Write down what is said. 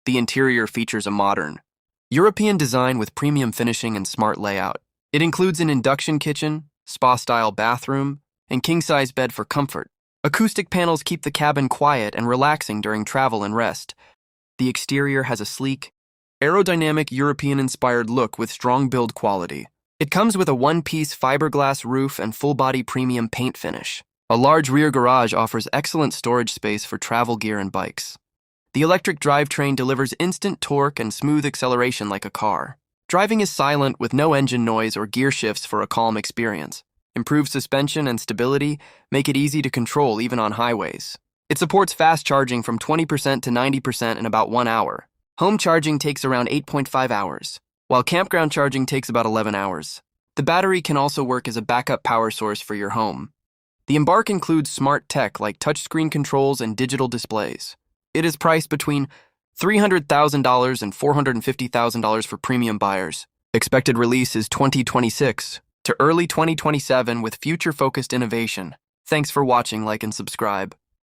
The interior features a modern, European design with premium finishing and smart layout. It includes an induction kitchen, spa-style bathroom, and king-size bed for comfort. Acoustic panels keep the cabin quiet and relaxing during travel and rest. The exterior has a sleek, aerodynamic European-inspired look with strong build quality. It comes with a one-piece fiberglass roof and full-body premium paint finish. A large rear garage offers excellent storage space for travel gear and bikes. The electric drivetrain delivers instant torque and smooth acceleration like a car. Driving is silent with no engine noise or gear shifts for a calm experience. Improved suspension and stability make it easy to control even on highways. It supports fast charging from 20% to 90% in about 1 hour. Home charging takes around 8.5 hours, while campground charging takes about 11 hours. The battery can also work as a backup power source for your home. The Embark includes smart tech like touchscreen controls and digital displays. It is priced between $300,000 and $450,000 for premium buyers. Expected release is 2026 to early 2027 with future-focused innovation. Thanks for watching, like and subscribe.